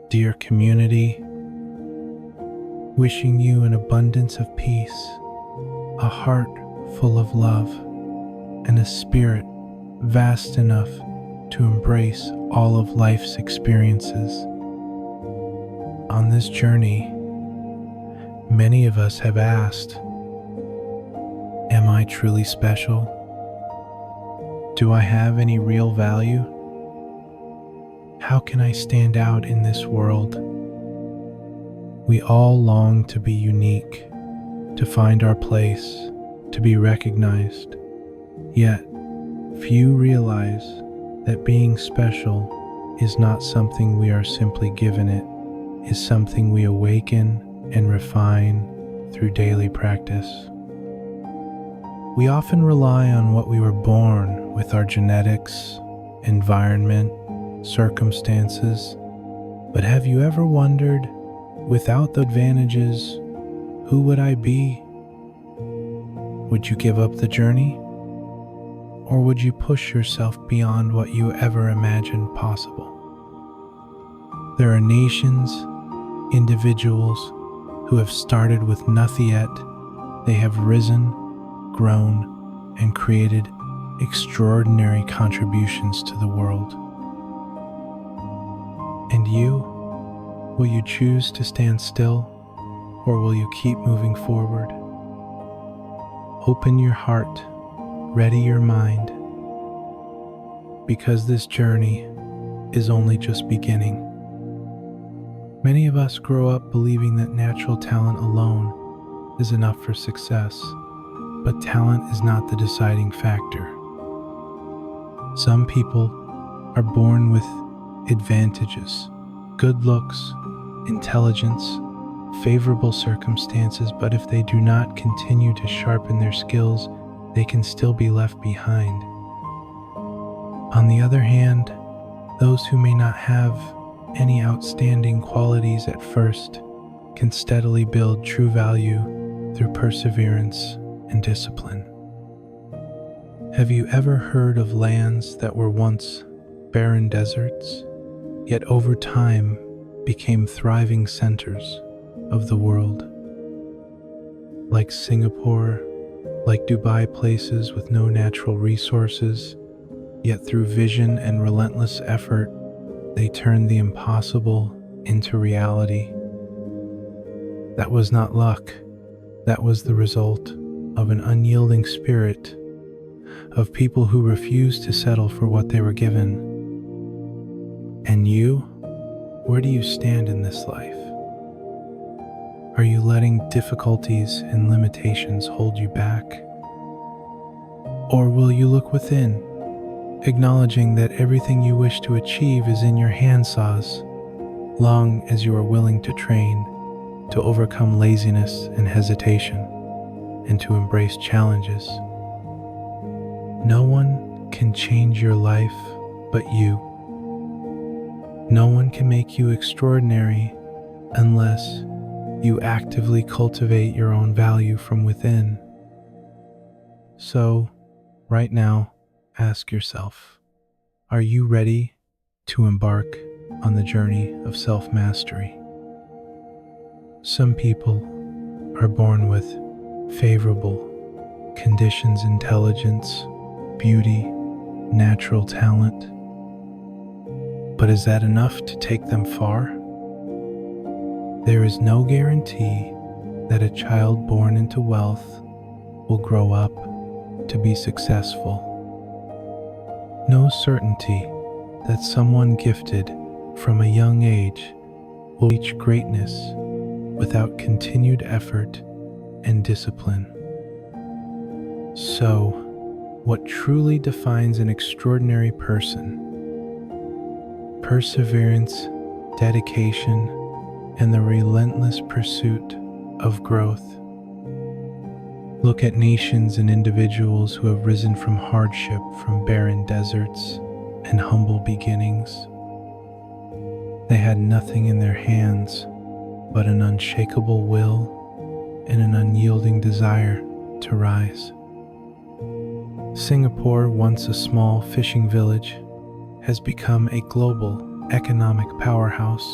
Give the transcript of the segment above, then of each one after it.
Dear community, wishing you an abundance of peace, a heart full of love, and a spirit vast enough to embrace all of life's experiences. On this journey, many of us have asked, am I truly special? Do I have any real value? How can I stand out in this world? We all long to be unique, to find our place, to be recognized. Yet, few realize that being special is not something we are simply given. It is something we awaken and refine through daily practice. We often rely on what we were born with, our genetics, environment, circumstances, but have you ever wondered, without the advantages, who would I be? Would you give up the journey? Or would you push yourself beyond what you ever imagined possible? There are nations, individuals who have started with nothing yet. They have risen, grown, and created extraordinary contributions to the world. And you, will you choose to stand still, or will you keep moving forward? Open your heart, ready your mind, because this journey is only just beginning. Many of us grow up believing that natural talent alone is enough for success, but talent is not the deciding factor. Some people are born with advantages, good looks, intelligence, favorable circumstances, but if they do not continue to sharpen their skills, they can still be left behind. On the other hand, those who may not have any outstanding qualities at first can steadily build true value through perseverance and discipline. Have you ever heard of lands that were once barren deserts, yet over time became thriving centers of the world? Like Singapore, like Dubai, places with no natural resources, yet through vision and relentless effort, they turned the impossible into reality. That was not luck. That was the result of an unyielding spirit, of people who refused to settle for what they were given. And you, where do you stand in this life? Are you letting difficulties and limitations hold you back? Or will you look within, acknowledging that everything you wish to achieve is in your handsaws, long as you are willing to train, to overcome laziness and hesitation, and to embrace challenges? No one can change your life but you. No one can make you extraordinary unless you actively cultivate your own value from within. So, right now, ask yourself, are you ready to embark on the journey of self-mastery? Some people are born with favorable conditions, intelligence, beauty, natural talent. But is that enough to take them far? There is no guarantee that a child born into wealth will grow up to be successful. No certainty that someone gifted from a young age will reach greatness without continued effort and discipline. So, what truly defines an extraordinary person? Perseverance, dedication, and the relentless pursuit of growth. Look at nations and individuals who have risen from hardship, from barren deserts and humble beginnings. They had nothing in their hands but an unshakable will and an unyielding desire to rise. Singapore, once a small fishing village, has become a global economic powerhouse.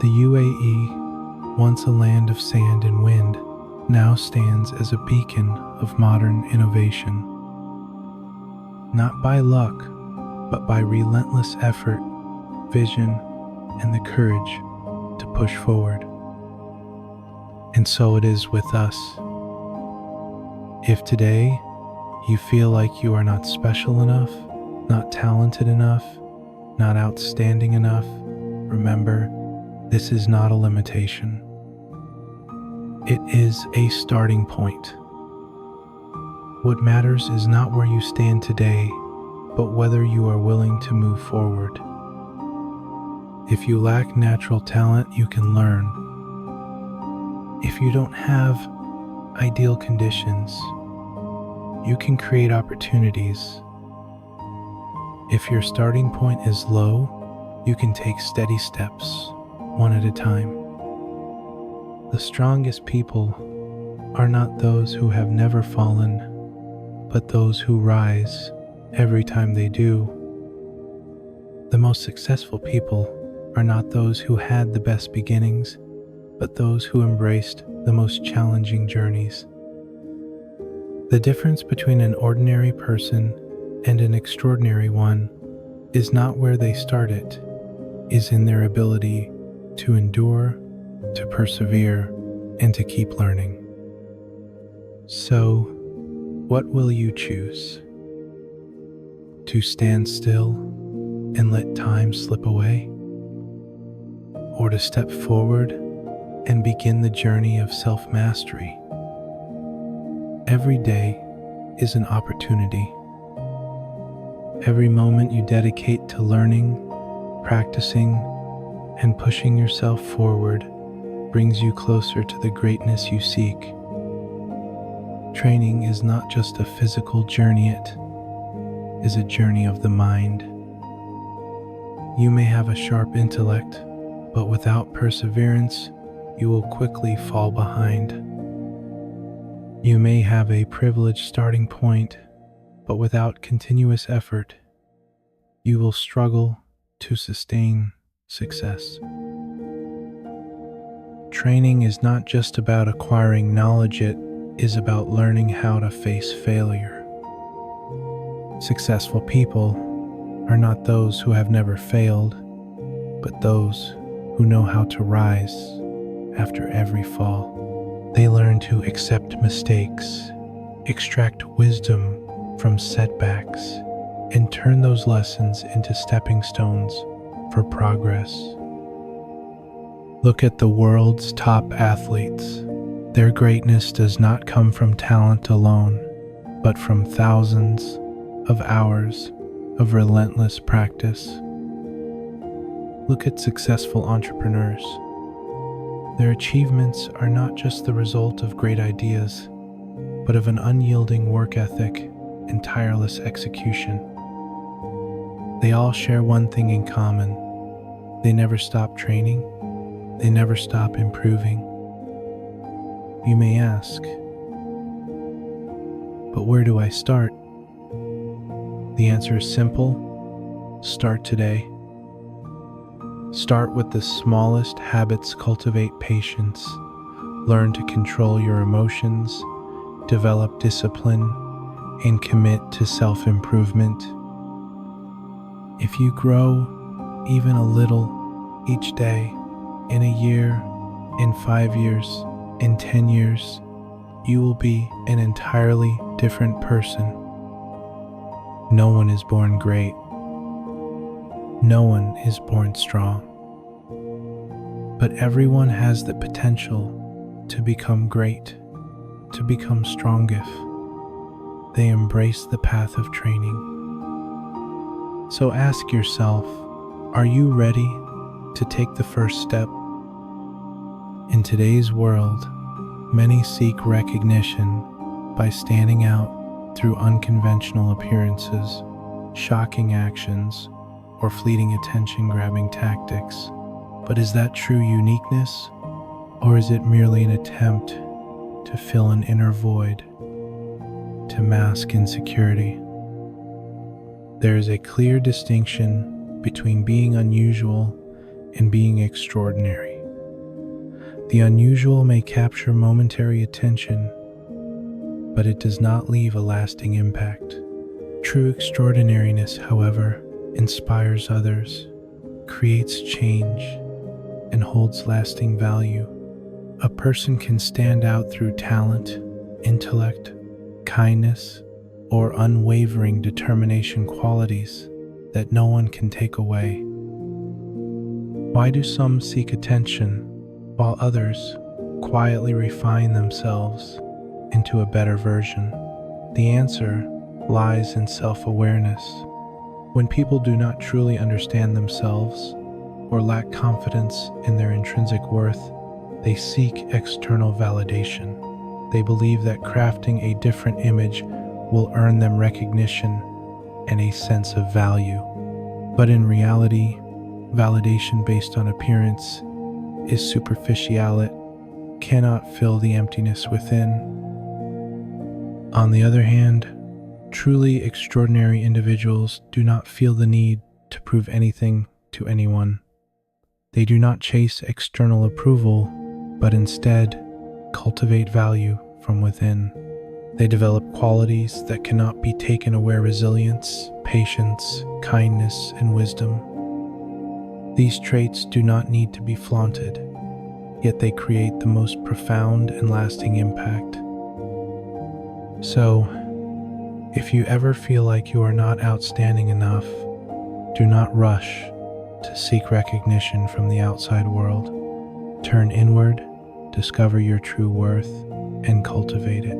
The UAE, once a land of sand and wind, now stands as a beacon of modern innovation. Not by luck, but by relentless effort, vision, and the courage to push forward. And so it is with us. If today you feel like you are not special enough, not talented enough, not outstanding enough, remember, this is not a limitation. It is a starting point. What matters is not where you stand today, but whether you are willing to move forward. If you lack natural talent, you can learn. If you don't have ideal conditions, you can create opportunities. If your starting point is low, you can take steady steps, one at a time. The strongest people are not those who have never fallen, but those who rise every time they do. The most successful people are not those who had the best beginnings, but those who embraced the most challenging journeys. The difference between an ordinary person and an extraordinary one is not where they started, is in their ability to endure, to persevere, and to keep learning. So, what will you choose? To stand still and let time slip away? Or to step forward and begin the journey of self-mastery? Every day is an opportunity. Every moment you dedicate to learning, practicing, and pushing yourself forward brings you closer to the greatness you seek. Training is not just a physical journey, it is a journey of the mind. You may have a sharp intellect, but without perseverance, you will quickly fall behind. You may have a privileged starting point, but without continuous effort, you will struggle to sustain success. Training is not just about acquiring knowledge, it is about learning how to face failure. Successful people are not those who have never failed, but those who know how to rise after every fall. They learn to accept mistakes, extract wisdom from setbacks, and turn those lessons into stepping stones for progress. Look at the world's top athletes. Their greatness does not come from talent alone, but from thousands of hours of relentless practice. Look at successful entrepreneurs. Their achievements are not just the result of great ideas, but of an unyielding work ethic and tireless execution. They all share one thing in common. They never stop training. They never stop improving. You may ask, but where do I start? The answer is simple. Start today. Start with the smallest habits. Cultivate patience. Learn to control your emotions. Develop discipline and commit to self-improvement. If you grow even a little each day, in a year, in 5 years, in 10 years, you will be an entirely different person. No one is born great. No one is born strong. But everyone has the potential to become great, to become strong if they embrace the path of training. So ask yourself, are you ready to take the first step? In today's world, many seek recognition by standing out through unconventional appearances, shocking actions, or fleeting attention-grabbing tactics. But is that true uniqueness, or is it merely an attempt to fill an inner void, to mask insecurity? There is a clear distinction between being unusual and being extraordinary. The unusual may capture momentary attention, but it does not leave a lasting impact. True extraordinariness, however, inspires others, creates change, and holds lasting value. A person can stand out through talent, intellect, kindness, or unwavering determination, qualities that no one can take away. Why do some seek attention while others quietly refine themselves into a better version? The answer lies in self-awareness. When people do not truly understand themselves or lack confidence in their intrinsic worth, they seek external validation. They believe that crafting a different image will earn them recognition and a sense of value. But in reality, validation based on appearance is superficial. It cannot fill the emptiness within. On the other hand, truly extraordinary individuals do not feel the need to prove anything to anyone. They do not chase external approval, but instead cultivate value from within. They develop qualities that cannot be taken away: resilience, patience, kindness, and wisdom. These traits do not need to be flaunted, yet they create the most profound and lasting impact. So, if you ever feel like you are not outstanding enough, do not rush to seek recognition from the outside world. Turn inward, discover your true worth, and cultivate it.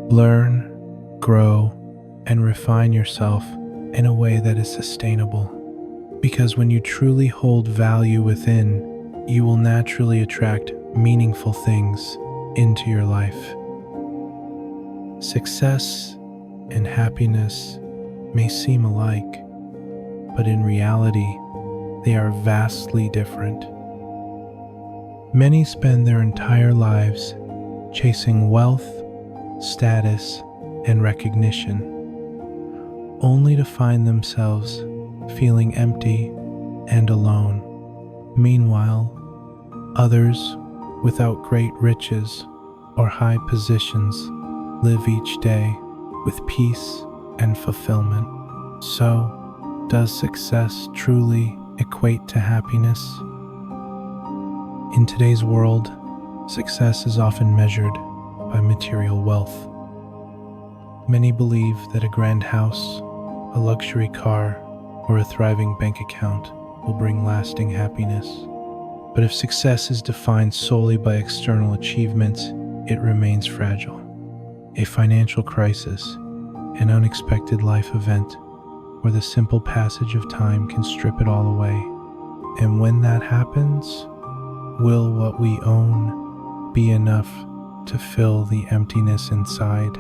Learn, grow, and refine yourself in a way that is sustainable. Because when you truly hold value within, you will naturally attract meaningful things into your life. Success and happiness may seem alike, but in reality, they are vastly different. Many spend their entire lives chasing wealth, status, and recognition, only to find themselves feeling empty and alone. Meanwhile, others without great riches or high positions live each day with peace and fulfillment. So, does success truly equate to happiness? In today's world, success is often measured by material wealth. Many believe that a grand house, a luxury car, or a thriving bank account will bring lasting happiness. But if success is defined solely by external achievements, it remains fragile. A financial crisis, an unexpected life event, or the simple passage of time can strip it all away. And when that happens, will what we own be enough to fill the emptiness inside?